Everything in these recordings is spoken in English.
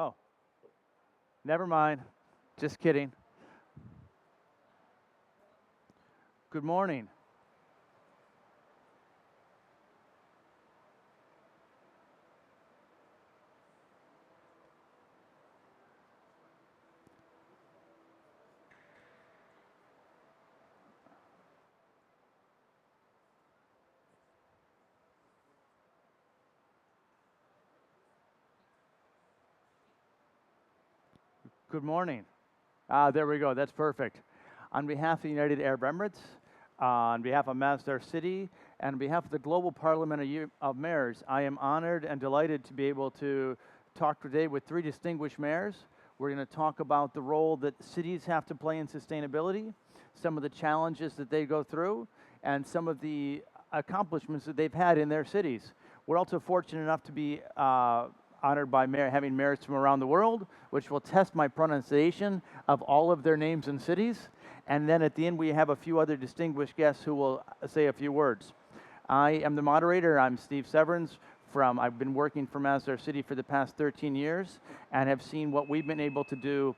Oh, never mind. Just kidding. Good morning. Good morning. There we go. That's perfect. On behalf of the United Arab Emirates, on behalf of Masdar City, and on behalf of the Global Parliament of Mayors, I am honored and delighted to be able to talk today with three distinguished mayors. We're going to talk about the role that cities have to play in sustainability, some of the challenges that they go through, and some of the accomplishments that they've had in their cities. We're also fortunate enough to be honored by having mayors from around the world, which will test my pronunciation of all of their names and cities. And then at the end, we have a few other distinguished guests who will say a few words. I am the moderator. I'm Steve Severns. I've been working for Masdar City for the past 13 years and have seen what we've been able to do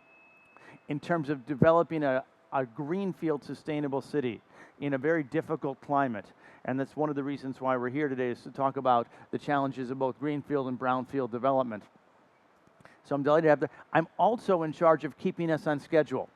in terms of developing a greenfield sustainable city in a very difficult climate. And that's one of the reasons why we're here today, is to talk about the challenges of both greenfield and brownfield development. So I'm delighted to have that. I'm also in charge of keeping us on schedule.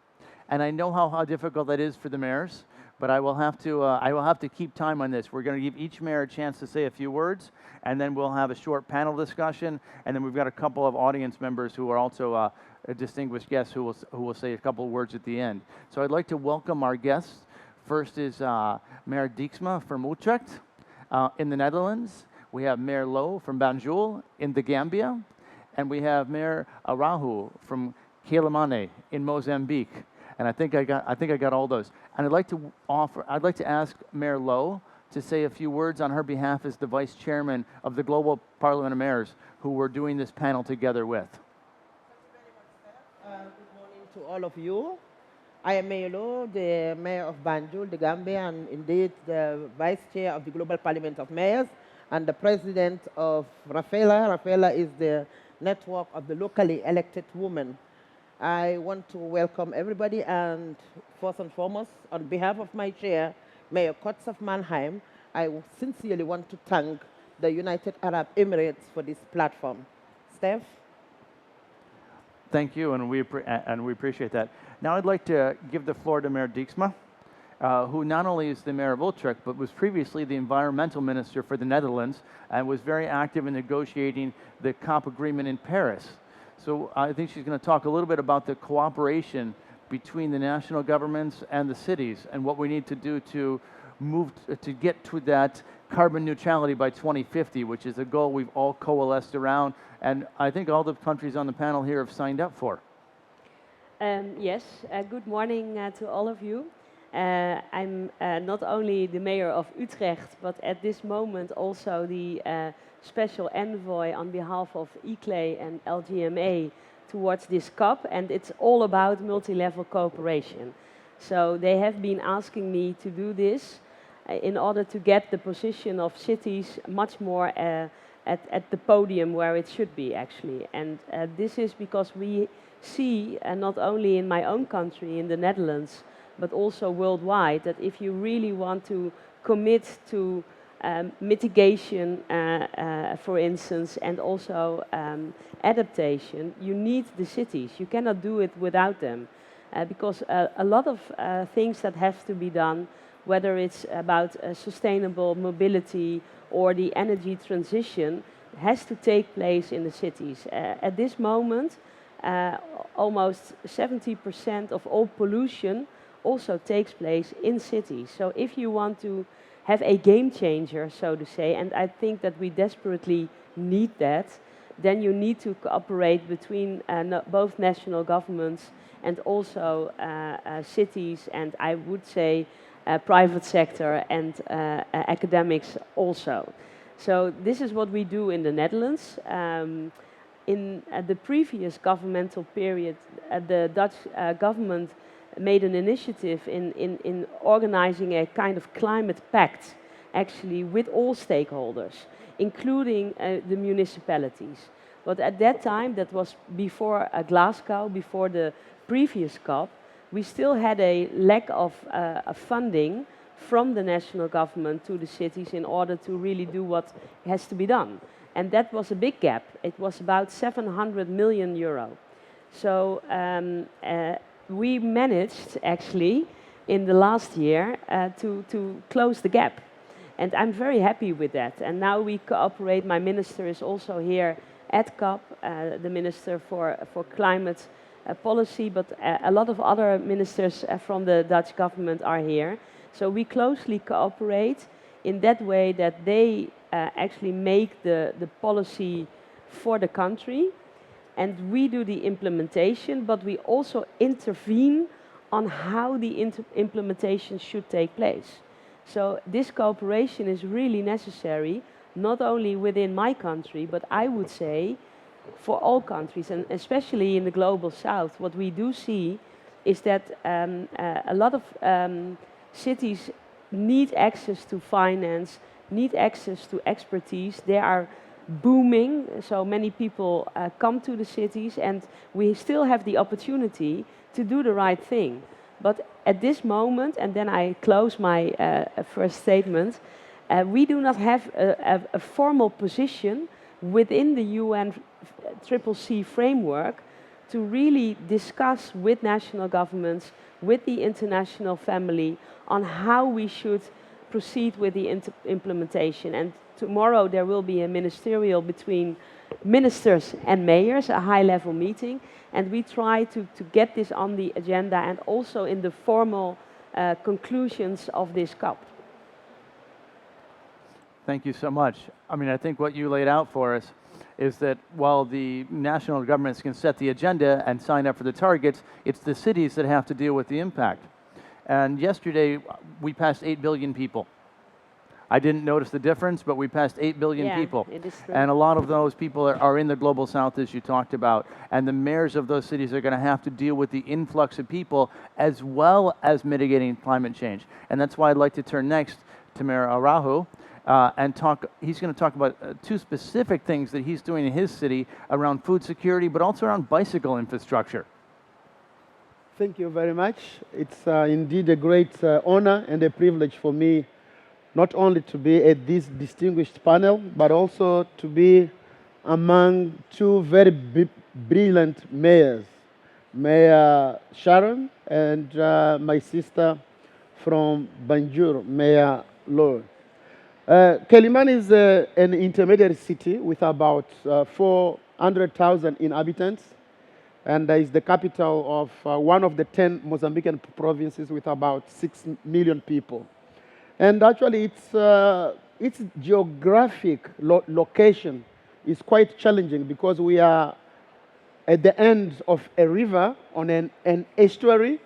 And I know how difficult that is for the mayors, but I will have to keep time on this. We're going to give each mayor a chance to say a few words, and then we'll have a short panel discussion, and then we've got a couple of audience members who are also distinguished guests who will say a couple of words at the end. So I'd like to welcome our guests. First is Mayor Dijksma from Utrecht in the Netherlands. We have Mayor Low from Banjul in the Gambia, and we have Mayor Arahu from Quelimane in Mozambique. And I think I got all those. And I'd like to ask Mayor Low to say a few words on her behalf as the vice chairman of the Global Parliament of Mayors, who we're doing this panel together with. Good morning to all of you. I am Mayor Low, the mayor of Banjul, the Gambia, and indeed the vice chair of the Global Parliament of Mayors and the president of Rafela. Rafela is the network of the locally elected women. I want to welcome everybody, and first and foremost, on behalf of my chair, Mayor Kotz of Mannheim, I sincerely want to thank the United Arab Emirates for this platform. Steph? Thank you, and we appreciate that. Now I'd like to give the floor to Mayor Dijksma, who not only is the mayor of Utrecht, but was previously the environmental minister for the Netherlands and was very active in negotiating the COP agreement in Paris. So I think she's going to talk a little bit about the cooperation between the national governments and the cities and what we need to do to get to that carbon neutrality by 2050, which is a goal we've all coalesced around, and I think all the countries on the panel here have signed up for. Yes, good morning to all of you. I'm not only the mayor of Utrecht, but at this moment also the special envoy on behalf of ICLE and LGMA towards this COP, and it's all about multi-level cooperation. So they have been asking me to do this in order to get the position of cities much more at the podium where it should be, actually. And this is because we see, not only in my own country, in the Netherlands, but also worldwide, that if you really want to commit to mitigation, for instance, and also adaptation, you need the cities. You cannot do it without them, because a lot of things that have to be done, whether it's about sustainable mobility or the energy transition, has to take place in the cities. At this moment, almost 70% of all pollution also takes place in cities. So if you want to have a game changer, so to say, and I think that we desperately need that, then you need to cooperate between both national governments and also cities, and I would say private sector and academics also. So this is what we do in the Netherlands. In the previous governmental period, the Dutch government made an initiative in organizing a kind of climate pact, actually with all stakeholders, including the municipalities. But at that time, that was before Glasgow, before the previous COP, we still had a lack of funding from the national government to the cities in order to really do what has to be done. And that was a big gap. It was about 700 million euro. So we managed actually in the last year to close the gap. And I'm very happy with that. And now we cooperate. My minister is also here at COP, the Minister for Climate Policy, but a lot of other ministers from the Dutch government are here. So we closely cooperate in that way that they actually make the policy for the country, and we do the implementation, but we also intervene on how the implementation should take place. So this cooperation is really necessary, not only within my country, but I would say for all countries, and especially in the global south. What we do see is that a lot of cities need access to finance, need access to expertise. They are booming, so many people come to the cities, and we still have the opportunity to do the right thing. But at this moment, and then I close my first statement, we do not have a formal position within the UNFCCC framework to really discuss with national governments, with the international family, on how we should proceed with the implementation. And tomorrow there will be a ministerial between ministers and mayors, a high-level meeting, and we try to get this on the agenda and also in the formal conclusions of this COP. Thank you so much. I mean, I think what you laid out for us is that while the national governments can set the agenda and sign up for the targets, it's the cities that have to deal with the impact. And yesterday, we passed 8 billion people. I didn't notice the difference, but we passed 8 billion people. It is true. And a lot of those people are in the global south, as you talked about. And the mayors of those cities are going to have to deal with the influx of people as well as mitigating climate change. And that's why I'd like to turn next to Mayor Araujo and talk. He's going to talk about two specific things that he's doing in his city around food security, but also around bicycle infrastructure. Thank you very much. It's indeed a great honor and a privilege for me not only to be at this distinguished panel, but also to be among two very brilliant mayors, Mayor Sharon and my sister from Banjul, Mayor Lord. Quelimane is an intermediate city with about 400,000 inhabitants, and is the capital of one of the 10 Mozambican provinces with about 6 million people. And actually, its geographic location is quite challenging because we are at the end of a river on an estuary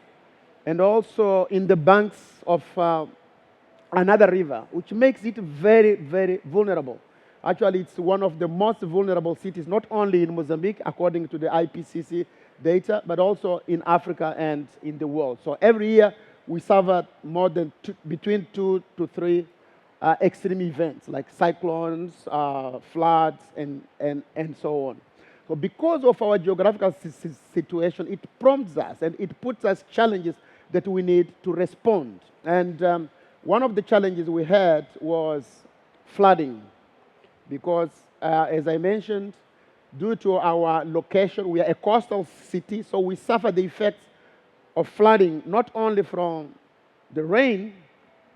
and also in the banks of another river, which makes it very, very vulnerable. Actually, it's one of the most vulnerable cities, not only in Mozambique, according to the IPCC data, but also in Africa and in the world. So every year, we suffer more than between 2 to 3 extreme events, like cyclones, floods, and so on. So because of our geographical situation, it prompts us and it puts us challenges that we need to respond. And one of the challenges we had was flooding, because as I mentioned, due to our location, we are a coastal city, so we suffer the effects of flooding, not only from the rain,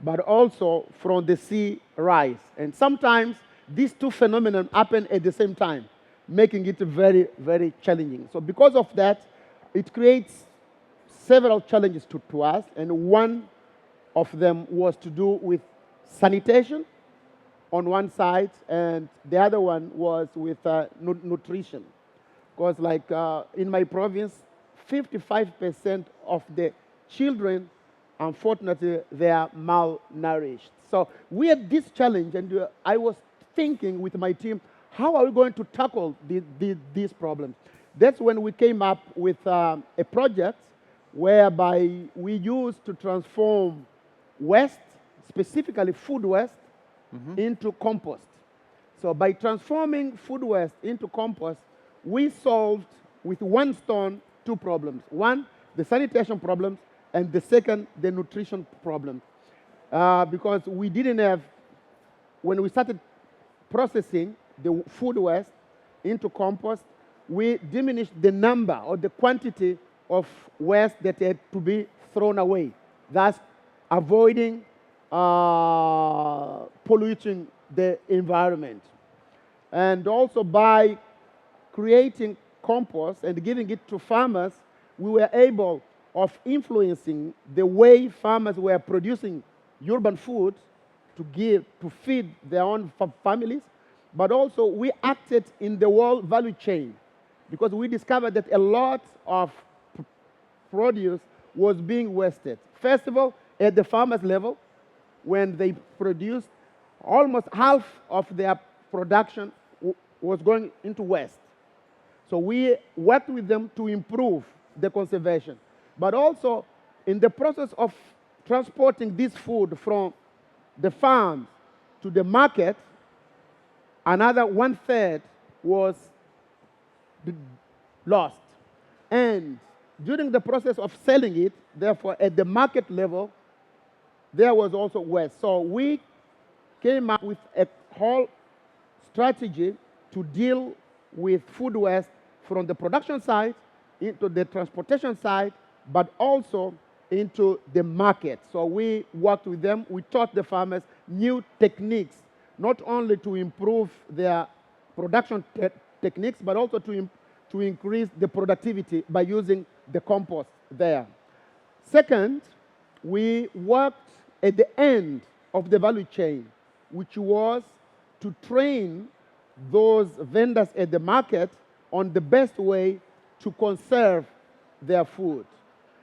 but also from the sea rise. And sometimes these two phenomena happen at the same time, making it very, very challenging. So because of that, it creates several challenges to us, and one of them was to do with sanitation on one side, and the other one was with nutrition. Because like in my province, 55% of the children, unfortunately, they are malnourished. So we had this challenge, and I was thinking with my team, how are we going to tackle these problems? That's when we came up with a project whereby we used to transform waste, specifically food waste, into compost. So by transforming food waste into compost, we solved with one stone two problems. One, the sanitation problems, and the second, the nutrition problem. Because we didn't have, when we started processing the food waste into compost, we diminished the number or the quantity of waste that had to be thrown away, thus avoiding polluting the environment. And also by creating compost and giving it to farmers, we were able of influencing the way farmers were producing urban food to feed their own families, but also we acted in the whole value chain because we discovered that a lot of produce was being wasted. First of all, at the farmers level, when they produced, almost half of their production was going into waste. So we worked with them to improve the conservation. But also, in the process of transporting this food from the farms to the market, another 1/3 was lost. And during the process of selling it, therefore, at the market level, there was also waste. So we came up with a whole strategy to deal with food waste from the production side into the transportation side, but also into the market. So we worked with them. We taught the farmers new techniques, not only to improve their production techniques, but also to increase the productivity by using the compost there. Second, we worked at the end of the value chain, which was to train those vendors at the market on the best way to conserve their food.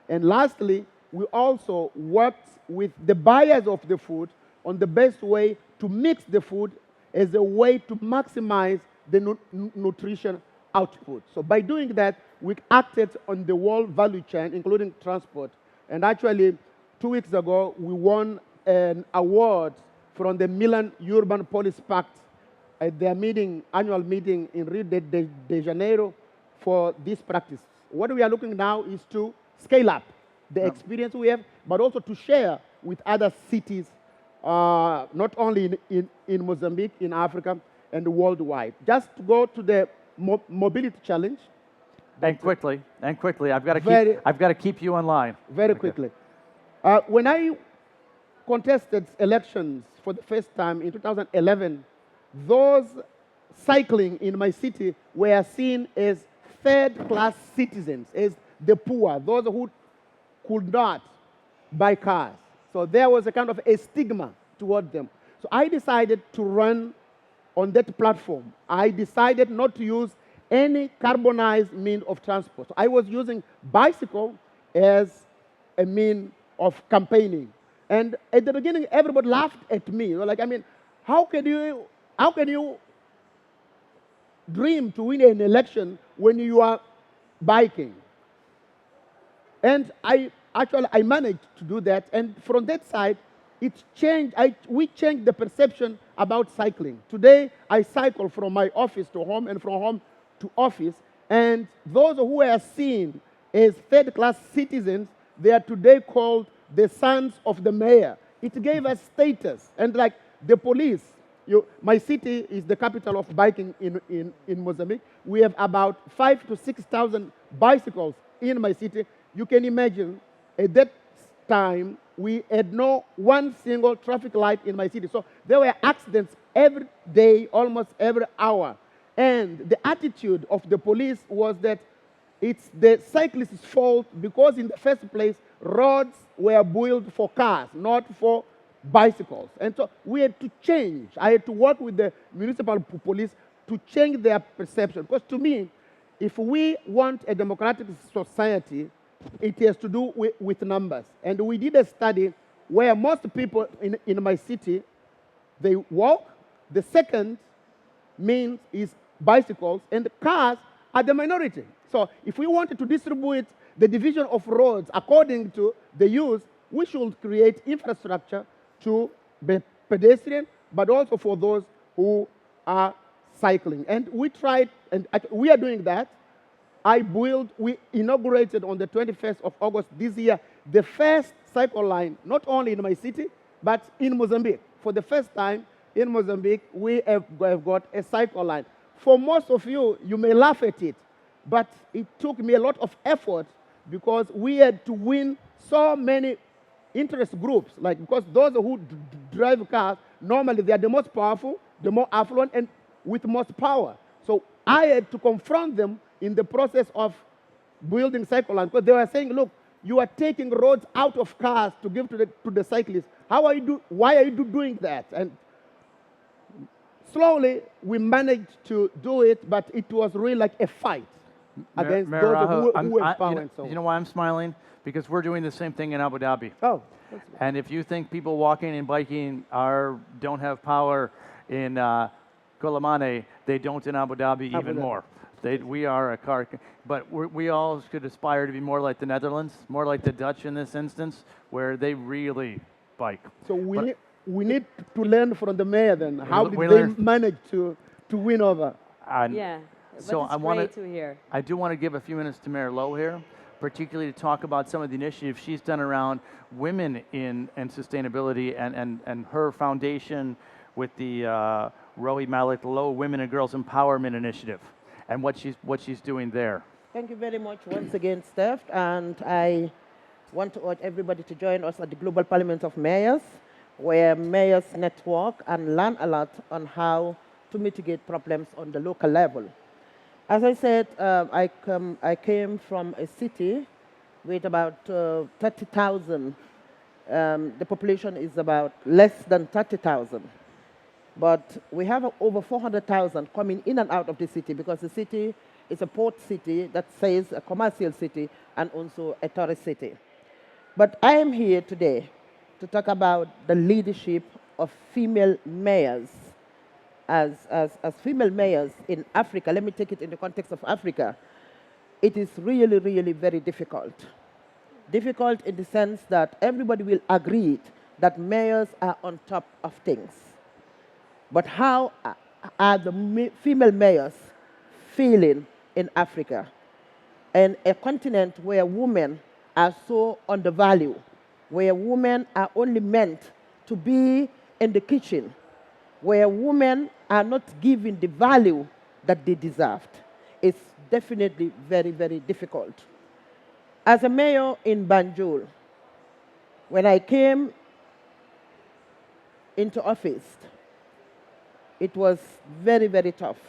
And lastly, we also worked with the buyers of the food on the best way to mix the food as a way to maximize the nutrition output. So by doing that, we acted on the whole value chain, including transport. And actually, 2 weeks ago, we won an award from the Milan Urban Police Pact at their annual meeting in Rio de Janeiro for this practice. What we are looking now is to scale up the experience we have, but also to share with other cities, not only in Mozambique, in Africa, and worldwide. Just to go to the mobility challenge. And quickly, I've got to keep you in line. Very quickly. When I contested elections for the first time in 2011, those cycling in my city were seen as third-class citizens, as the poor, those who could not buy cars. So there was a kind of a stigma toward them. So I decided to run on that platform. I decided not to use any carbonized mean of transport. So I was using bicycle as a mean of campaigning. And at the beginning, everybody laughed at me. They were like, I mean, how can you dream to win an election when you are biking? And I managed to do that. And from that side, it changed. We changed the perception about cycling. Today, I cycle from my office to home and from home to office. And those who are seen as third-class citizens, they are today called the sons of the mayor. It gave us status. And like the police, my city is the capital of biking in Mozambique. We have about 5,000 to 6,000 bicycles in my city. You can imagine, at that time, we had no one single traffic light in my city. So there were accidents every day, almost every hour. And the attitude of the police was that it's the cyclist's fault because in the first place, roads were built for cars, not for bicycles. And so we had to change. I had to work with the municipal police to change their perception. Because to me, if we want a democratic society, it has to do with numbers. And we did a study where most people in my city, they walk. The second means is bicycles, and cars are the minority. So if we wanted to distribute the division of roads according to the use, we should create infrastructure to be pedestrian, but also for those who are cycling. And we tried, and we are doing that. We inaugurated on the 21st of August this year the first cycle line, not only in my city, but in Mozambique. For the first time in Mozambique, we have got a cycle line. For most of you, you may laugh at it, but it took me a lot of effort because we had to win so many interest groups, like because those who drive cars, normally they are the most powerful, the more affluent, and with most power. So I had to confront them in the process of building cycle lines because they were saying, look, you are taking roads out of cars to give to the cyclists. Why are you doing that? And slowly we managed to do it, but it was really like a fight against Mayor those Raho, who have power and so on. you know why I'm smiling? Because we're doing the same thing in Abu Dhabi. Oh, And if you think people walking and biking don't have power in Kolamane, they don't in Abu Dhabi even more. We are a car, but we all should aspire to be more like the Netherlands, more like the Dutch in this instance, where they really bike. So we need to learn from the mayor then. How did they manage to win over? Yeah, So but it's great to hear. I do want to give a few minutes to Mayor Lowe here, particularly to talk about some of the initiatives she's done around women in sustainability and her foundation with the Rohi Malik Lowe Women and Girls Empowerment Initiative and what she's doing there. Thank you very much once again, Steph. And I want to urge everybody to join us at the Global Parliament of Mayors, where mayors network and learn a lot on how to mitigate problems on the local level. As I said, I came from a city with about 30,000. The population is about less than 30,000. But we have over 400,000 coming in and out of the city because the city is a port city that says a commercial city and also a tourist city. But I am here today to talk about the leadership of female mayors. As female mayors in Africa, let me take it in the context of Africa, it is really, really very difficult. Difficult in the sense that everybody will agree that mayors are on top of things. But how are the female mayors feeling in Africa? And a continent where women are so undervalued, where women are only meant to be in the kitchen, where women are not given the value that they deserved. It's definitely very, very difficult. As a mayor in Banjul, when I came into office, it was very, very tough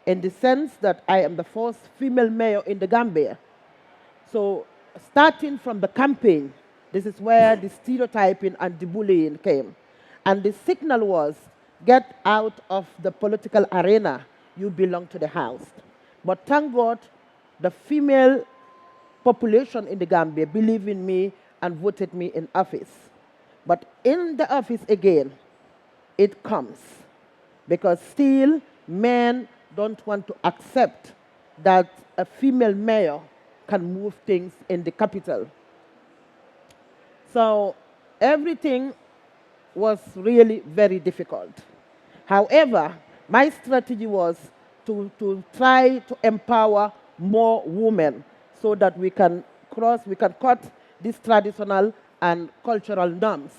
in the sense that I am the first female mayor in the Gambia. So starting from the campaign, this is where the stereotyping and the bullying came. And the signal was, get out of the political arena, you belong to the house. But thank God, the female population in the Gambia believed in me and voted me in office. But in the office again, it comes. Because still, men don't want to accept that a female mayor can move things in the capital. So everything was really very difficult. However, my strategy was to try to empower more women so that we can cut these traditional and cultural norms.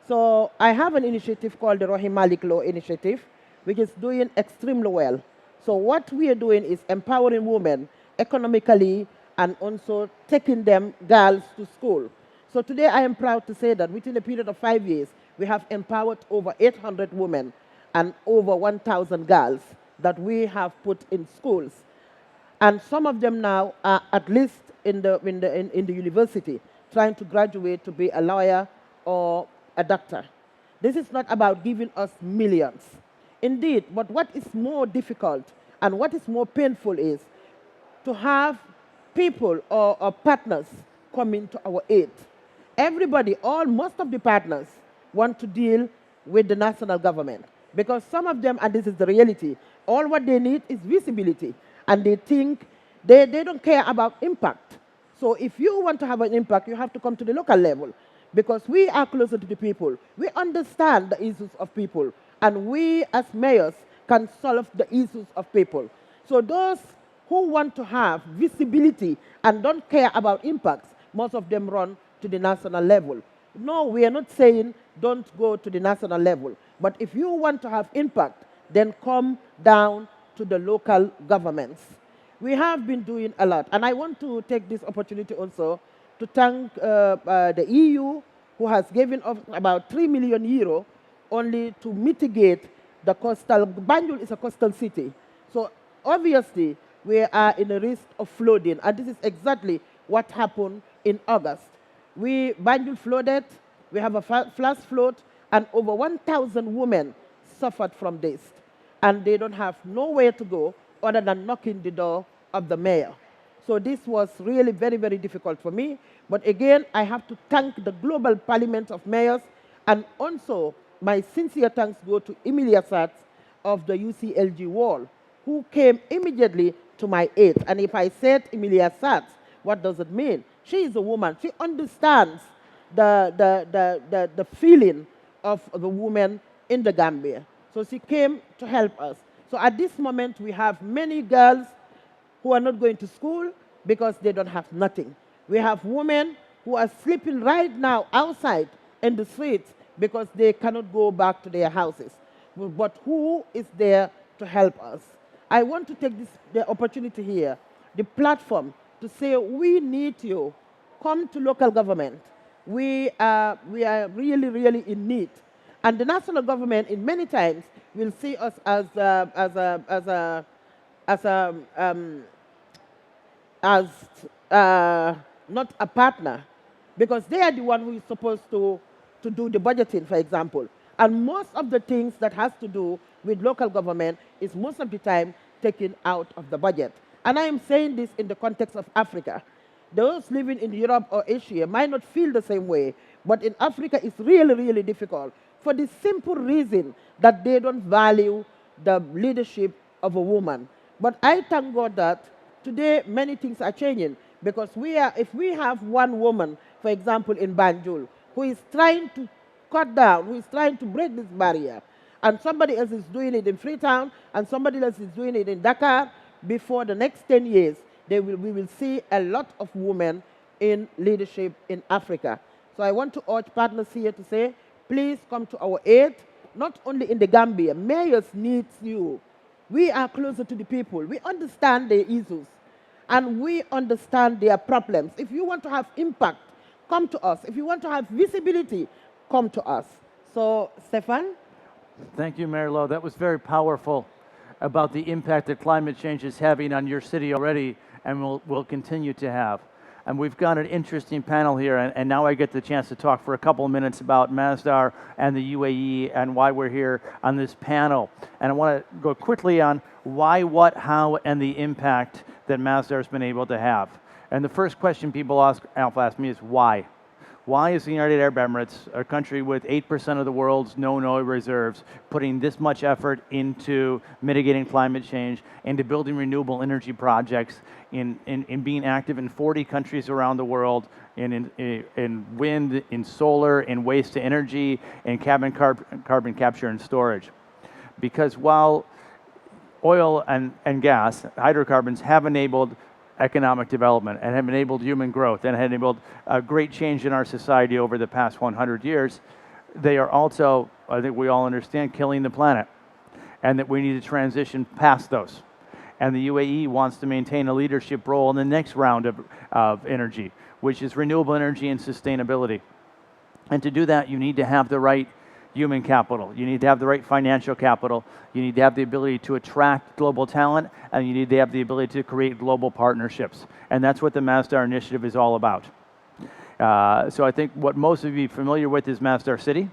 So I have an initiative called the Rohi Malik Law Initiative, which is doing extremely well. So what we are doing is empowering women economically and also taking them girls to school. So today I am proud to say that within a period of 5 years, we have empowered over 800 women and over 1,000 girls that we have put in schools. And some of them now are at least in the university, trying to graduate to be a lawyer or a doctor. This is not about giving us millions. Indeed, but what is more difficult and what is more painful is to have people or partners coming to our aid. Everybody, most of the partners want to deal with the national government because some of them, and this is the reality, all what they need is visibility. And they think they don't care about impact. So if you want to have an impact, you have to come to the local level because we are closer to the people. We understand the issues of people. And we as mayors can solve the issues of people. So those who want to have visibility and don't care about impacts, most of them run to the national level. No, we are not saying don't go to the national level. But if you want to have impact, then come down to the local governments. We have been doing a lot. And I want to take this opportunity also to thank the EU, who has given us about 3 million euro only to mitigate the coastal. Banjul is a coastal city. So obviously, we are in a risk of flooding. And this is exactly what happened in August. Banjul flooded, we have a flash flood, and over 1,000 women suffered from this. And they don't have nowhere to go other than knocking the door of the mayor. So this was really very, very difficult for me. But again, I have to thank the Global Parliament of Mayors, and also my sincere thanks go to Emilia Satz of the UCLG Wall, who came immediately to my aid. And if I said Emilia Satz, what does it mean? She is a woman. She understands the feeling of the woman in the Gambia. So she came to help us. So at this moment, we have many girls who are not going to school because they don't have nothing. We have women who are sleeping right now outside in the streets because they cannot go back to their houses. But who is there to help us? I want to take the opportunity here, the platform, to say we need you. Come to local government. We are really, really in need. And the national government, in many times, will see us as not a partner, because they are the one who is supposed to do the budgeting, for example. And most of the things that has to do with local government is most of the time taken out of the budget. And I am saying this in the context of Africa. Those living in Europe or Asia might not feel the same way, but in Africa it's really, really difficult for the simple reason that they don't value the leadership of a woman. But I thank God that today many things are changing, because if we have one woman, for example, in Banjul, who is trying to cut down, who is trying to break this barrier, and somebody else is doing it in Freetown, and somebody else is doing it in Dakar, before the next 10 years, we will see a lot of women in leadership in Africa. So I want to urge partners here to say, please come to our aid, not only in the Gambia. Mayors need you. We are closer to the people. We understand their issues, and we understand their problems. If you want to have impact, come to us. If you want to have visibility, come to us. So, Stefan? Thank you, Mayor Lowe. That was very powerful about the impact that climate change is having on your city already and will continue to have. And we've got an interesting panel here, and now I get the chance to talk for a couple of minutes about Masdar and the UAE and why we're here on this panel. And I want to go quickly on why, what, how, and the impact that Masdar's been able to have. And the first question people ask me is why? Why is the United Arab Emirates, a country with 8% of the world's known oil reserves, putting this much effort into mitigating climate change, into building renewable energy projects, in being active in 40 countries around the world, in wind, in solar, in waste to energy, in carbon capture and storage? Because while oil and gas, hydrocarbons, have enabled economic development and have enabled human growth and have enabled a great change in our society over the past 100 years, they are also, I think we all understand, killing the planet, and that we need to transition past those. And the UAE wants to maintain a leadership role in the next round of energy, which is renewable energy and sustainability. And to do that, you need to have the right human capital. You need to have the right financial capital. You need to have the ability to attract global talent, and you need to have the ability to create global partnerships. And that's what the Masdar Initiative is all about. So I think what most of you are familiar with is Masdar City,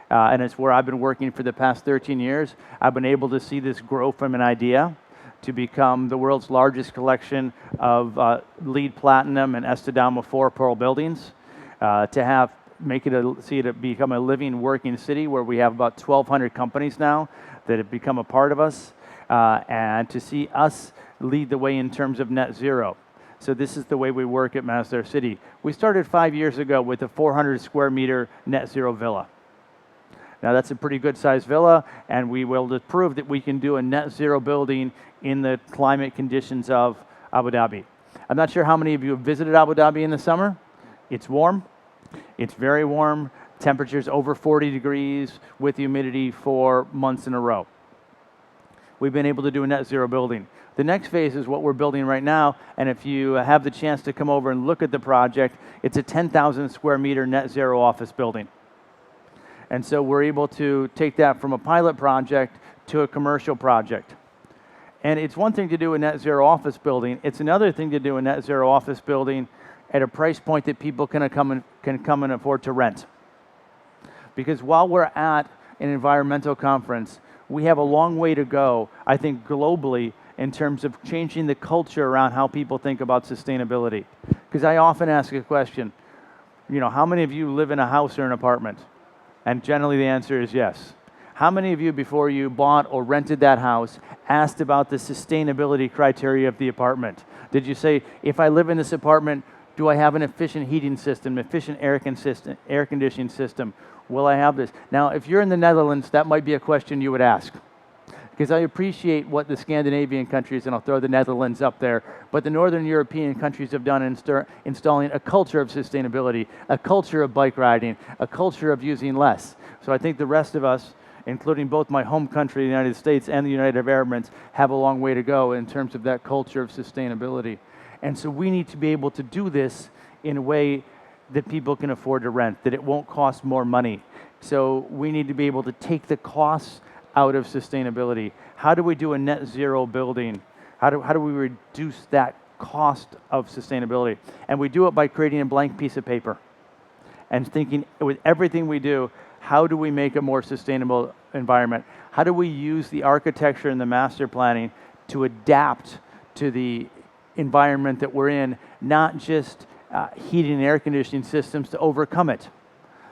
and it's where I've been working for the past 13 years. I've been able to see this grow from an idea to become the world's largest collection of LEED Platinum and Estadama 4 Pearl buildings, to see it become a living, working city where we have about 1,200 companies now that have become a part of us, and to see us lead the way in terms of net zero. So this is the way we work at Masdar City. We started 5 years ago with a 400 square meter net zero villa. Now that's a pretty good sized villa, and we will prove that we can do a net zero building in the climate conditions of Abu Dhabi. I'm not sure how many of you have visited Abu Dhabi in the summer. It's warm, it's very warm, temperatures over 40 degrees with humidity for months in a row. We've been able to do a net zero building. The next phase is what we're building right now, and if you have the chance to come over and look at the project, it's a 10,000 square meter net zero office building. And so we're able to take that from a pilot project to a commercial project. And it's one thing to do a net zero office building, it's another thing to do a net zero office building at a price point that people can come and afford to rent. Because while we're at an environmental conference, we have a long way to go, I think, globally, in terms of changing the culture around how people think about sustainability. Because I often ask a question, you know, how many of you live in a house or an apartment? And generally the answer is yes. How many of you, before you bought or rented that house, asked about the sustainability criteria of the apartment? Did you say, if I live in this apartment, do I have an efficient heating system, efficient air conditioning system? Will I have this? Now, if you're in the Netherlands, that might be a question you would ask. Because I appreciate what the Scandinavian countries, and I'll throw the Netherlands up there, but the Northern European countries have done in installing a culture of sustainability, a culture of bike riding, a culture of using less. So I think the rest of us, including both my home country, the United States, and the United Arab Emirates, have a long way to go in terms of that culture of sustainability. And so we need to be able to do this in a way that people can afford to rent, that it won't cost more money. So we need to be able to take the costs out of sustainability. How do we do a net zero building? How do we reduce that cost of sustainability? And we do it by creating a blank piece of paper and thinking with everything we do, how do we make a more sustainable environment? How do we use the architecture and the master planning to adapt to the environment that we're in, not just heating and air conditioning systems to overcome it?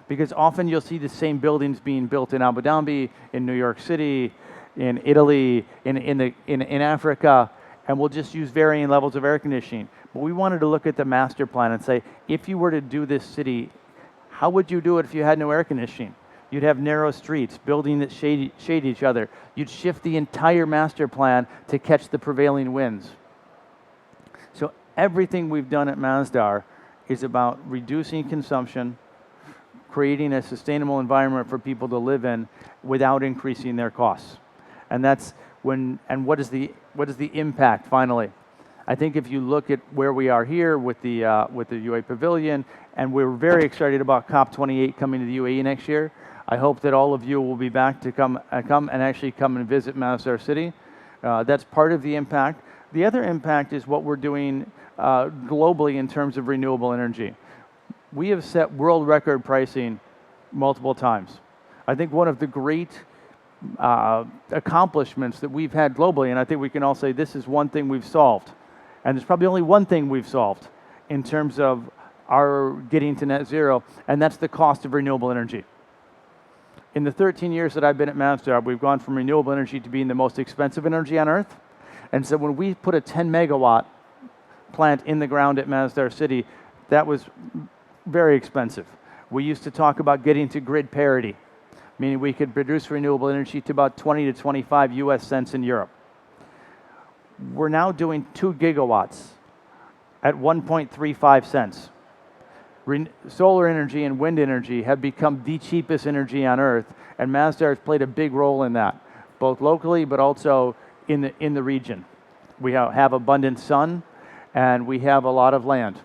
Because often you'll see the same buildings being built in Abu Dhabi, in New York City, in Italy, in Africa, and we'll just use varying levels of air conditioning. But we wanted to look at the master plan and say, if you were to do this city, how would you do it if you had no air conditioning? You'd have narrow streets, buildings that shade each other. You'd shift the entire master plan to catch the prevailing winds. So everything we've done at Masdar is about reducing consumption, creating a sustainable environment for people to live in without increasing their costs. And that's when, and what is the impact finally? I think if you look at where we are here with the UAE Pavilion, and we're very excited about COP28 coming to the UAE next year. I hope that all of you will be back to come and visit Masdar City. That's part of the impact. The other impact is what we're doing globally in terms of renewable energy. We have set world record pricing multiple times. I think one of the great accomplishments that we've had globally, and I think we can all say this is one thing we've solved, and there's probably only one thing we've solved in terms of our getting to net zero, and that's the cost of renewable energy. In the 13 years that I've been at Masdar, we've gone from renewable energy to being the most expensive energy on earth. And so when we put a 10 megawatt plant in the ground at Masdar City, that was very expensive. We used to talk about getting to grid parity, meaning we could produce renewable energy to about 20 to 25 US cents in Europe. We're now doing 2 gigawatts at 1.35 cents. Solar energy and wind energy have become the cheapest energy on earth, and Masdar has played a big role in that, both locally but also in the region. We have abundant sun, and we have a lot of land.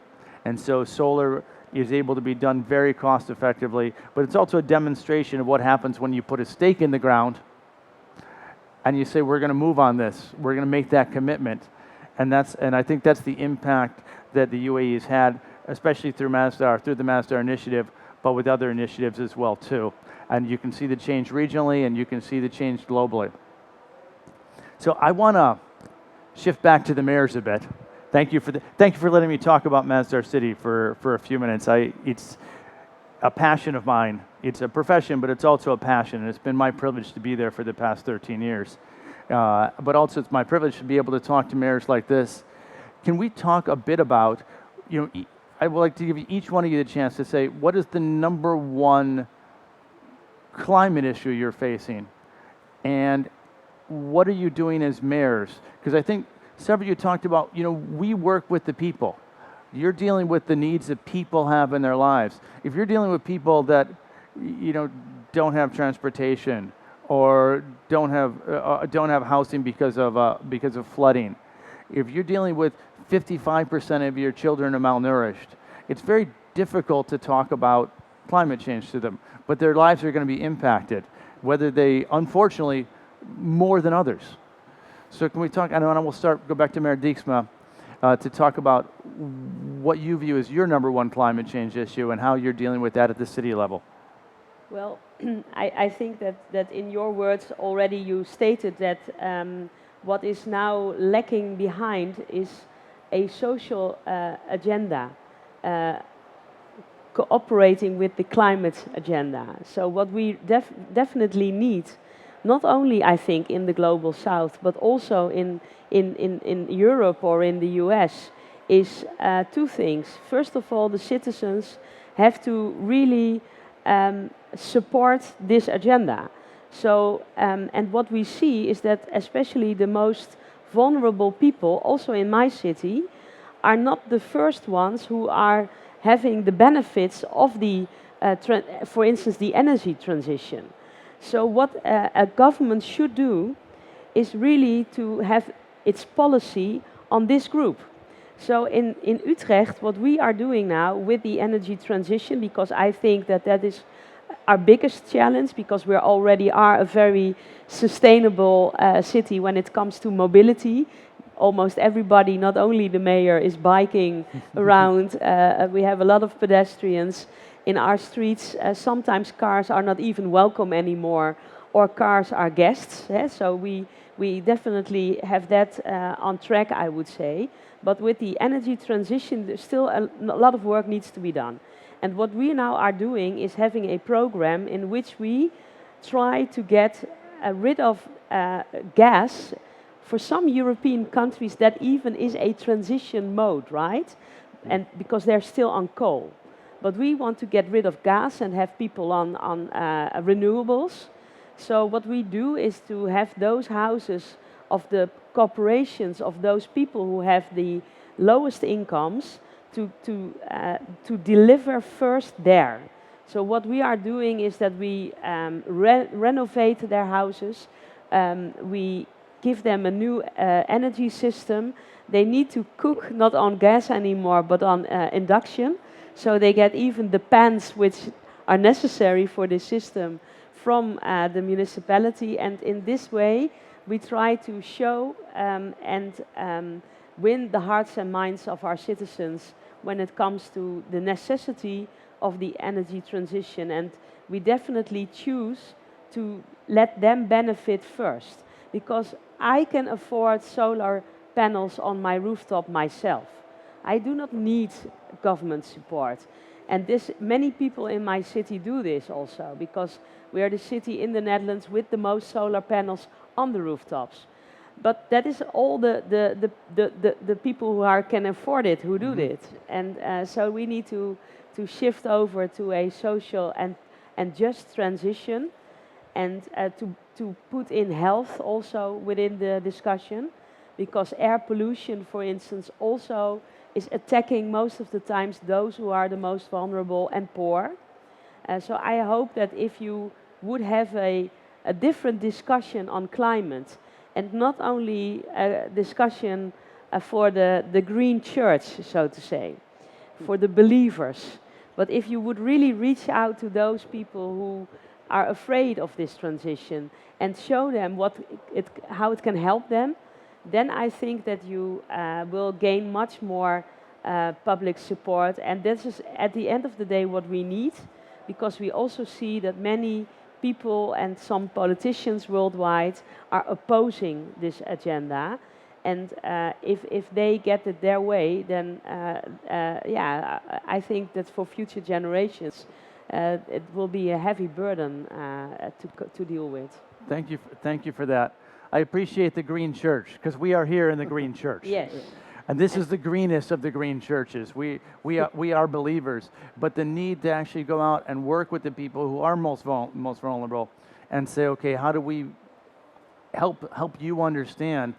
And so solar is able to be done very cost effectively, but it's also a demonstration of what happens when you put a stake in the ground and you say, we're going to move on this, we're going to make that commitment. And I think that's the impact that the UAE has had, especially through Masdar, through the Masdar initiative, but with other initiatives as well too. And you can see the change regionally, and you can see the change globally. So I want to shift back to the mayors a bit. Thank you for letting me talk about Masdar City for a few minutes. It's a passion of mine. It's a profession, but it's also a passion, and it's been my privilege to be there for the past 13 years. But also it's my privilege to be able to talk to mayors like this. Can we talk a bit about, I would like to give each one of you the chance to say, what is the number one climate issue you're facing, and what are you doing as mayors? Because I think several of you talked about, we work with the people. You're dealing with the needs that people have in their lives. If you're dealing with people that, don't have transportation or don't have housing because of flooding, if you're dealing with 55% of your children are malnourished, it's very difficult to talk about climate change to them. But their lives are going to be impacted, whether they, unfortunately, more than others. So can we talk, and we'll go back to Mayor Dijksma to talk about what you view as your number one climate change issue and how you're dealing with that at the city level. Well, I think that in your words already you stated that what is now lacking behind is a social agenda cooperating with the climate agenda. So what we definitely need, not only I think in the global south, but also in Europe or in the US, is two things. First of all, the citizens have to really support this agenda. So, and what we see is that especially the most vulnerable people, also in my city, are not the first ones who are having the benefits of the, for instance, the energy transition. So what a government should do is really to have its policy on this group. So in Utrecht, what we are doing now with the energy transition, because I think that is our biggest challenge, because we already are a very sustainable city when it comes to mobility. Almost everybody, not only the mayor, is biking around. We have a lot of pedestrians in our streets. Sometimes cars are not even welcome anymore, or cars are guests. So we definitely have that on track, I would say. But with the energy transition, there's still a lot of work needs to be done. And what we now are doing is having a program in which we try to get rid of gas. For some European countries, that even is a transition mode, right? And because they're still on coal. But we want to get rid of gas and have people on renewables. So what we do is to have those houses of the corporations, of those people who have the lowest incomes, to deliver first there. So what we are doing is that we renovate their houses. We give them a new energy system. They need to cook not on gas anymore, but on induction. So they get even the pans which are necessary for this system from the municipality. And in this way, we try to show and win the hearts and minds of our citizens when it comes to the necessity of the energy transition. And we definitely choose to let them benefit first, because I can afford solar panels on my rooftop myself. I do not need government support. And many people in my city do this also, because we are the city in the Netherlands with the most solar panels on the rooftops. But that is all the people who can afford it who do it. And so we need to shift over to a social and just transition, and to put in health also within the discussion, because air pollution, for instance, also is attacking most of the times those who are the most vulnerable and poor. So I hope that if you would have a different discussion on climate, and not only a discussion for the green church, so to say, for the believers, but if you would really reach out to those people who are afraid of this transition and show them how it can help them, then I think that you will gain much more public support. And this is at the end of the day what we need, because we also see that many people and some politicians worldwide are opposing this agenda. And if they get it their way, then yeah, I think that for future generations, it will be a heavy burden to deal with. Thank you for that. I appreciate the Green Church, because we are here in the Green Church. Yes. And this is the greenest of the green churches. We are believers, but the need to actually go out and work with the people who are most vulnerable and say, okay, how do we help you understand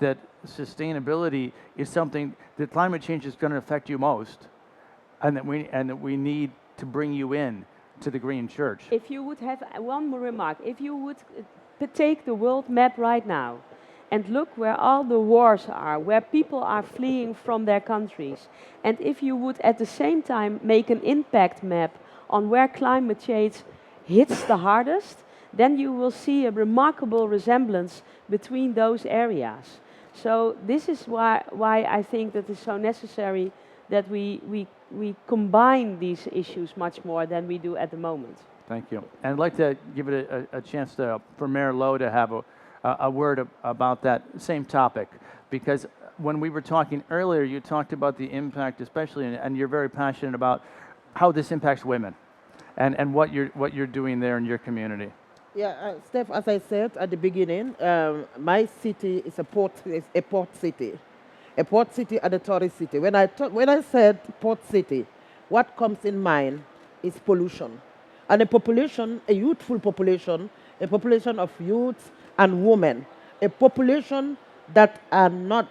that sustainability is something that climate change is going to affect you most, and that we need to bring you in to the green church. If you would have one more remark, if you would take the world map right now and look where all the wars are, where people are fleeing from their countries, and if you would at the same time make an impact map on where climate change hits the hardest, then you will see a remarkable resemblance between those areas. So this is why I think that it's so necessary that we combine these issues much more than we do at the moment. Thank you. And I'd like to give it a chance for Mayor Lowe to have a word about that same topic, because when we were talking earlier, you talked about the impact, especially, and you're very passionate about how this impacts women, and what you're doing there in your community. Yeah, Steph, as I said at the beginning, my city is a port city, and a tourist city. When I said port city, what comes in mind is pollution, and a population, a youthful population, a population of youths and women, a population that are not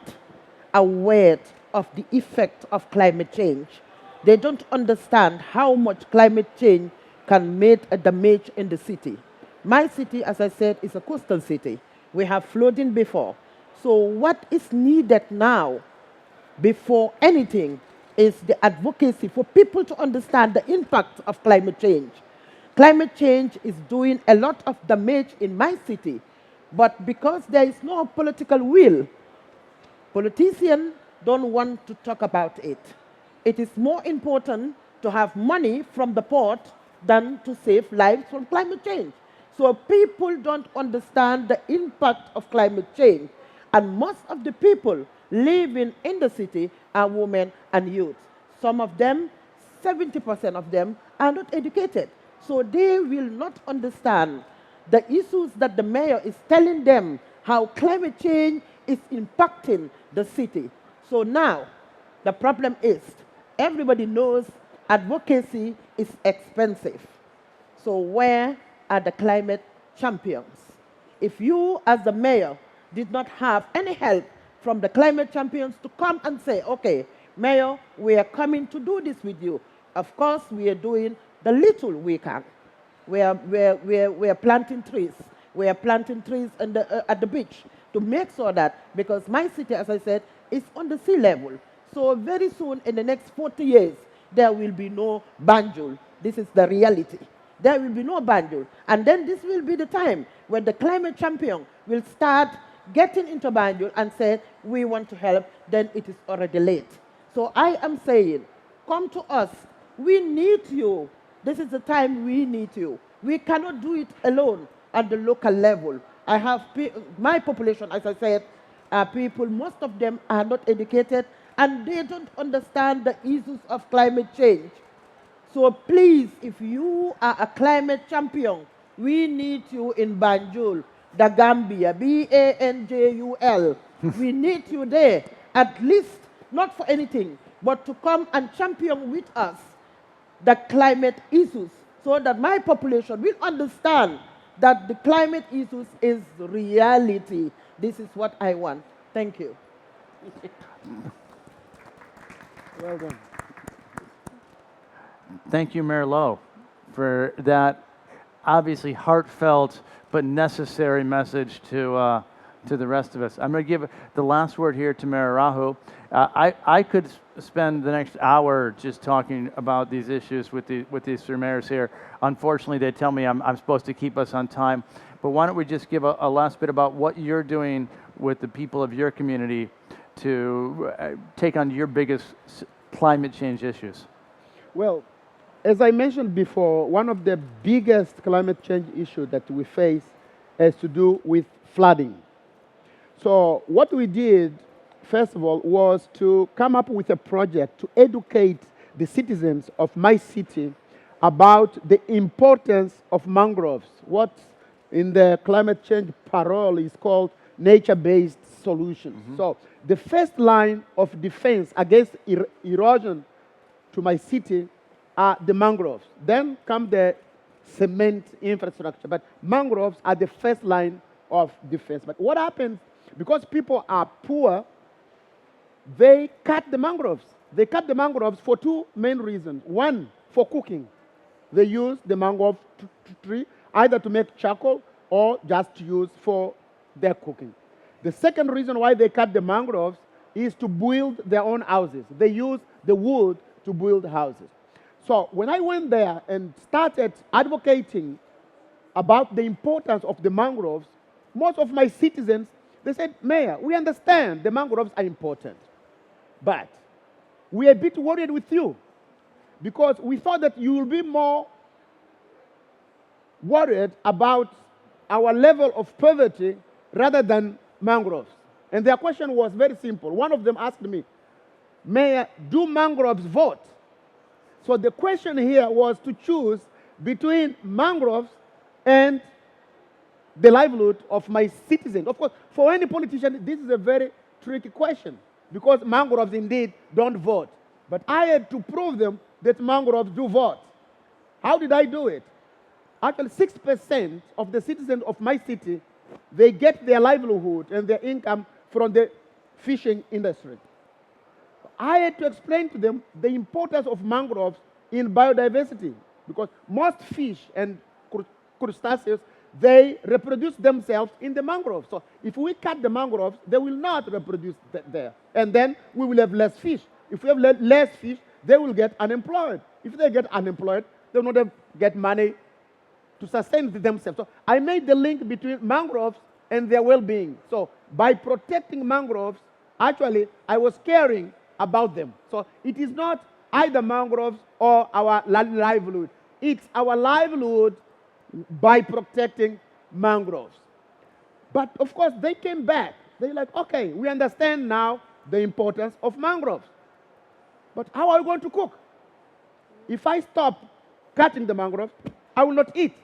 aware of the effect of climate change. They don't understand how much climate change can make a damage in the city. My city, as I said, is a coastal city. We have flooding before. So what is needed now, before anything, is the advocacy for people to understand the impact of climate change. Climate change is doing a lot of damage in my city, but because there is no political will, politicians don't want to talk about it. It is more important to have money from the port than to save lives from climate change. So people don't understand the impact of climate change. And most of the people living in the city are women and youth. Some of them, 70% of them, are not educated. So they will not understand the issues that the mayor is telling them, how climate change is impacting the city. So now, the problem is, everybody knows advocacy is expensive. So where are the climate champions? If you, as the mayor, did not have any help from the climate champions to come and say, okay, mayor, we are coming to do this with you. Of course, we are doing the little we can. We are planting trees. We are planting trees at the beach to make sure that, because my city, as I said, is on the sea level. So very soon, in the next 40 years, there will be no Banjul. This is the reality. There will be no Banjul. And then this will be the time when the climate champion will start getting into Banjul and say, we want to help, then it is already late. So I am saying, come to us. We need you. This is the time we need you. We cannot do it alone at the local level. I have my population, as I said, people, most of them are not educated, and they don't understand the issues of climate change. So please, if you are a climate champion, we need you in Banjul, the Gambia, Banjul. We need you there, at least, not for anything, but to come and champion with us the climate issues, so that my population will understand that the climate issues is reality. This is what I want. Thank you. Well done. Thank you, Mayor Lowe, for that obviously heartfelt but necessary message to the rest of us. I'm going to give the last word here to Mayor Rahu. I could spend the next hour just talking about these issues with these three mayors here. Unfortunately, they tell me I'm supposed to keep us on time. But why don't we just give a last bit about what you're doing with the people of your community to take on your biggest climate change issues? Well, as I mentioned before, one of the biggest climate change issues that we face has to do with flooding. So what we did, first of all, was to come up with a project to educate the citizens of my city about the importance of mangroves, what in the climate change parole is called nature-based solutions. So the first line of defense against erosion to my city are the mangroves. Then come the cement infrastructure. But mangroves are the first line of defense. But what happens, because people are poor, they cut the mangroves. They cut the mangroves for two main reasons. One, for cooking. They use the mangrove tree either to make charcoal or just to use for their cooking. The second reason why they cut the mangroves is to build their own houses. They use the wood to build houses. So when I went there and started advocating about the importance of the mangroves, most of my citizens, they said, Mayor, we understand the mangroves are important, but we are a bit worried with you because we thought that you will be more worried about our level of poverty rather than mangroves. And their question was very simple. One of them asked me, Mayor, do mangroves vote? So the question here was to choose between mangroves and the livelihood of my citizens. Of course, for any politician, this is a very tricky question because mangroves indeed don't vote. But I had to prove them that mangroves do vote. How did I do it? Actually, 6% of the citizens of my city, they get their livelihood and their income from the fishing industry. I had to explain to them the importance of mangroves in biodiversity because most fish and crustaceans, they reproduce themselves in the mangroves. So if we cut the mangroves, they will not reproduce there. And then we will have less fish. If we have less fish, they will get unemployed. If they get unemployed, they will not get money to sustain themselves. So I made the link between mangroves and their well-being. So by protecting mangroves, actually, I was caring about them. So it is not either mangroves or our livelihood. It's our livelihood by protecting mangroves. But of course, they came back. They're like, okay, we understand now the importance of mangroves. But how are we going to cook? If I stop cutting the mangroves, I will not eat.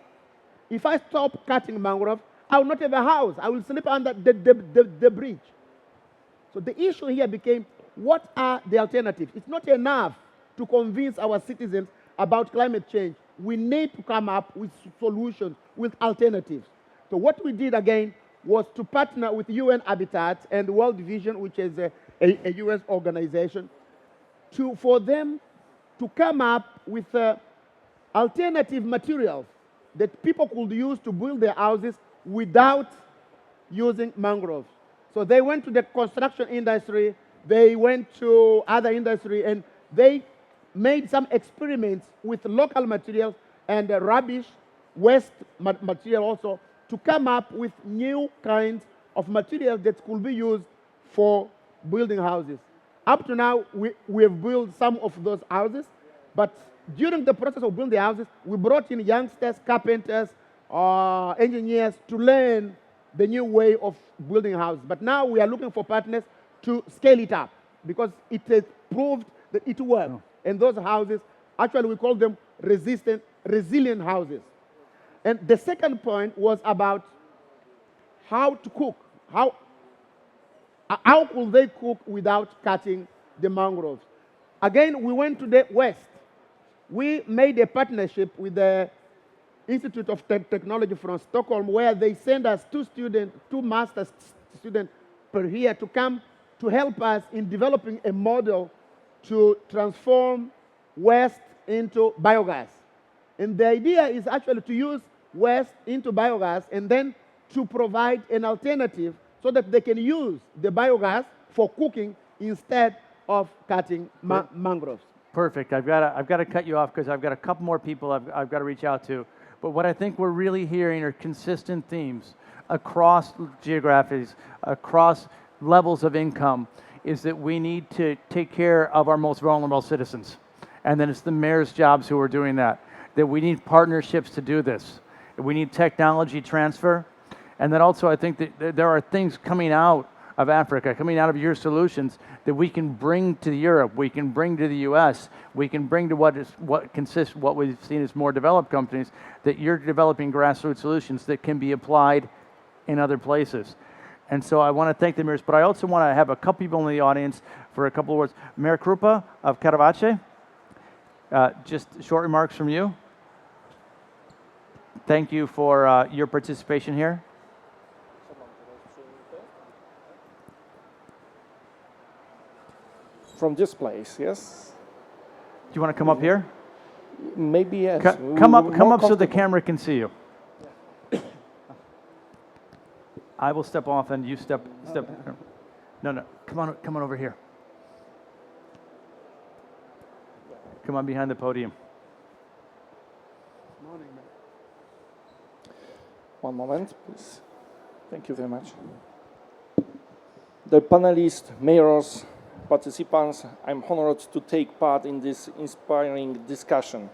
If I stop cutting mangroves, I will not have a house. I will sleep under the bridge. So the issue here became, what are the alternatives? It's not enough to convince our citizens about climate change. We need to come up with solutions, with alternatives. So what we did again was to partner with UN Habitat and World Vision, which is a US organization, for them to come up with alternative materials that people could use to build their houses without using mangroves. So they went to the construction industry, they went to other industry, and they made some experiments with local materials and rubbish, waste material also, to come up with new kinds of materials that could be used for building houses. Up to now, we have built some of those houses, but during the process of building the houses, we brought in youngsters, carpenters, engineers to learn the new way of building houses. But now we are looking for partners to scale it up because it has proved that it works. Oh. And those houses, actually we call them resilient houses. And the second point was about how to cook. How could they cook without cutting the mangroves? Again, we went to the West. We made a partnership with the Institute of Technology from Stockholm, where they send us two master's students per year to come to help us in developing a model to transform waste into biogas. And the idea is actually to use waste into biogas and then to provide an alternative so that they can use the biogas for cooking instead of cutting mangroves. Perfect. I've got to cut you off because I've got a couple more people I've got to reach out to. But what I think we're really hearing are consistent themes across geographies, across levels of income, is that we need to take care of our most vulnerable citizens. And then it's the mayor's jobs who are doing that. That we need partnerships to do this. We need technology transfer. And then also I think that there are things coming out of Africa, coming out of your solutions that we can bring to Europe, we can bring to the US, we can bring to what we've seen as more developed companies, that you're developing grassroots solutions that can be applied in other places. And so I want to thank the mayors, but I also want to have a couple people in the audience for a couple of words. Mayor Krupa of Katowice, just short remarks from you. Thank you for your participation here. From this place, yes? Do you want to come up here? Maybe yes. Come up so the camera can see you. I will step off and you step. No, come on over here. Come on behind the podium. One moment, please. Thank you very much. The panelists, mayors, participants, I'm honored to take part in this inspiring discussion.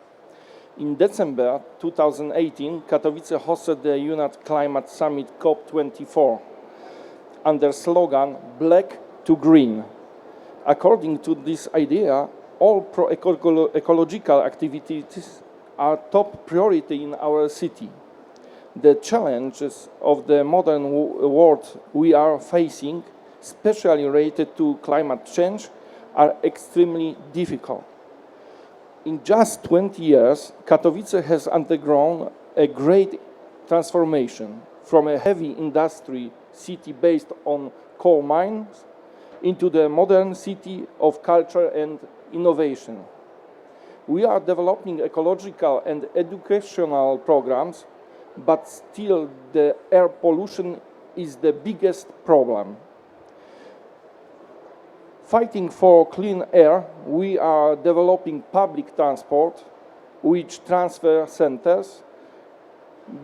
In December 2018, Katowice hosted the UN Climate Summit COP24 under slogan Black to Green. According to this idea, all pro-ecological activities are top priority in our city. The challenges of the modern world we are facing, especially related to climate change, are extremely difficult. In just 20 years, Katowice has undergone a great transformation from a heavy industry city based on coal mines into the modern city of culture and innovation. We are developing ecological and educational programs, but still the air pollution is the biggest problem. Fighting for clean air, we are developing public transport, which transfer centers,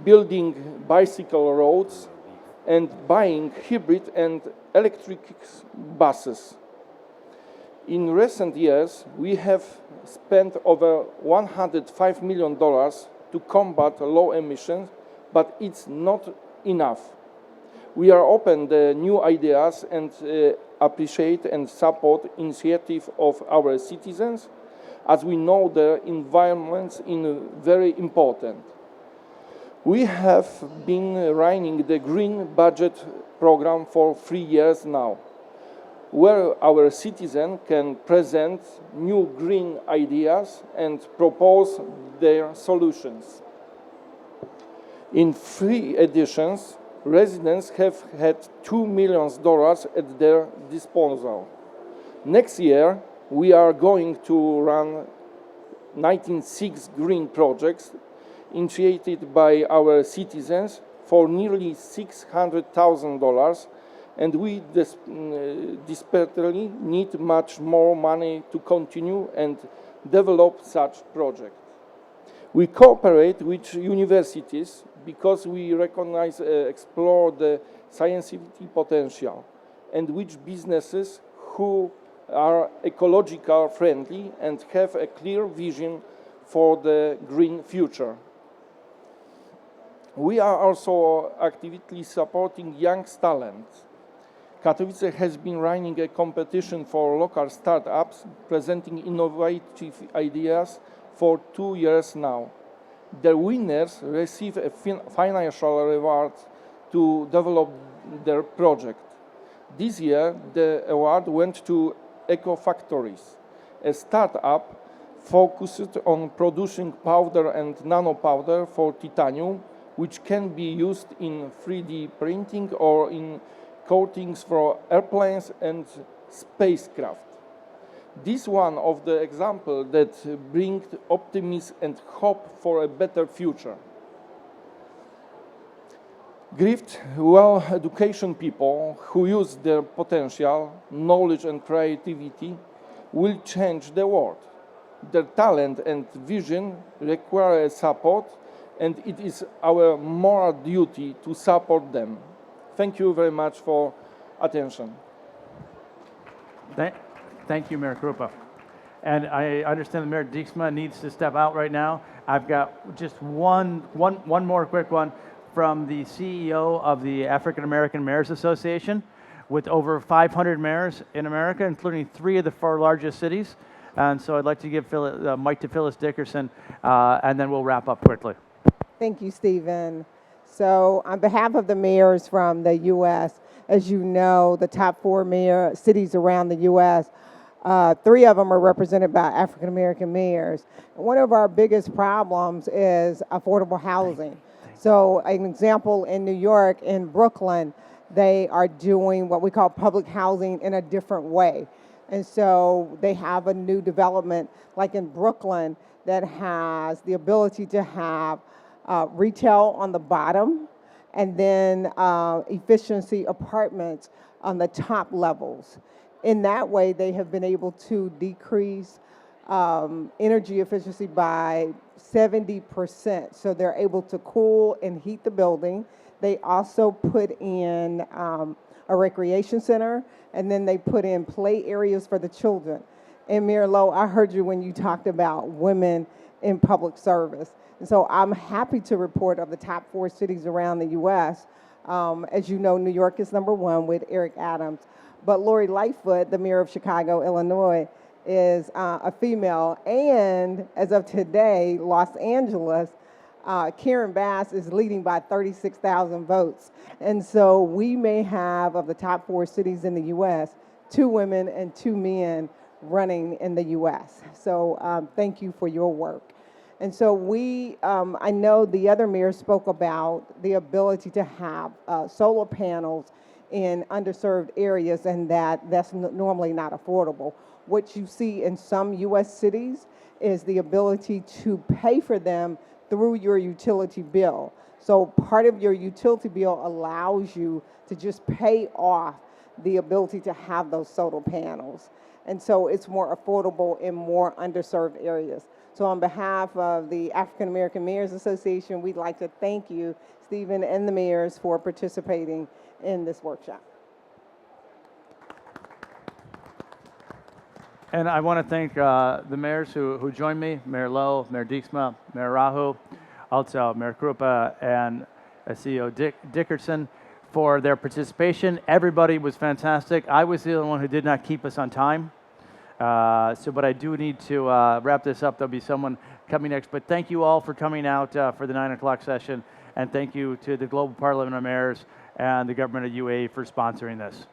building bicycle roads, and buying hybrid and electric buses. In recent years, we have spent over $105 million to combat low emissions, but it's not enough. We are open to new ideas and appreciate and support initiatives of our citizens, as we know the environment is very important. We have been running the Green Budget program for 3 years now, where our citizens can present new green ideas and propose their solutions. In 3 editions, residents have had $2 million at their disposal. Next year, we are going to run 96 green projects initiated by our citizens for nearly $600,000, and we desperately need much more money to continue and develop such projects. We cooperate with universities because we recognize, explore the scientific potential, and which businesses who are ecological friendly and have a clear vision for the green future. We are also actively supporting young talents. Katowice has been running a competition for local startups presenting innovative ideas for 2 years now. The winners receive a financial reward to develop their project. This year, the award went to Eco Factories, a startup focused on producing powder and nanopowder for titanium, which can be used in 3D printing or in coatings for airplanes and spacecraft. This is one of the examples that bring optimism and hope for a better future. Gifted, well-educated people who use their potential, knowledge and creativity will change the world. Their talent and vision require support, and it is our moral duty to support them. Thank you very much for attention. Thank you, Mayor Krupa. And I understand that Mayor Dijksma needs to step out right now. I've got just one more quick one from the CEO of the African American Mayors Association, with over 500 mayors in America, including 3 of the 4 largest cities. And so I'd like to give mic to Phyllis Dickerson, and then we'll wrap up quickly. Thank you, Stephen. So on behalf of the mayors from the U.S., as you know, the top 4 cities around the U.S., 3 of them are represented by African American mayors. One of our biggest problems is affordable housing. So an example in New York, in Brooklyn, they are doing what we call public housing in a different way. And so they have a new development, like in Brooklyn, that has the ability to have retail on the bottom, and then efficiency apartments on the top levels. In that way, they have been able to decrease energy efficiency by 70%. So they're able to cool and heat the building. They also put in a recreation center, and then they put in play areas for the children. And Mayor Lowe, I heard you when you talked about women in public service. And so I'm happy to report of the top 4 cities around the U.S. As you know, New York is #1 with Eric Adams. But Lori Lightfoot, the mayor of Chicago, Illinois, is a female. And as of today, Los Angeles, Karen Bass is leading by 36,000 votes. And so we may have, of the top 4 cities in the U.S., 2 women and 2 men running in the U.S. So thank you for your work. And so I know the other mayors spoke about the ability to have solar panels in underserved areas, and that's normally not affordable. What you see in some U.S. cities is the ability to pay for them through your utility bill. So part of your utility bill allows you to just pay off the ability to have those solar panels. And so it's more affordable in more underserved areas. So on behalf of the African American Mayors Association, we'd like to thank you, Stephen, and the mayors for participating in this workshop. And I want to thank the mayors who joined me, Mayor Lowe, Mayor Dijksma, Mayor Rahu, also Mayor Krupa and CEO Dickerson for their participation. Everybody was fantastic. I was the only one who did not keep us on time. But I do need to wrap this up. There'll be someone coming next. But thank you all for coming out for the 9 o'clock session. And thank you to the Global Parliament of Mayors and the government of UAE for sponsoring this.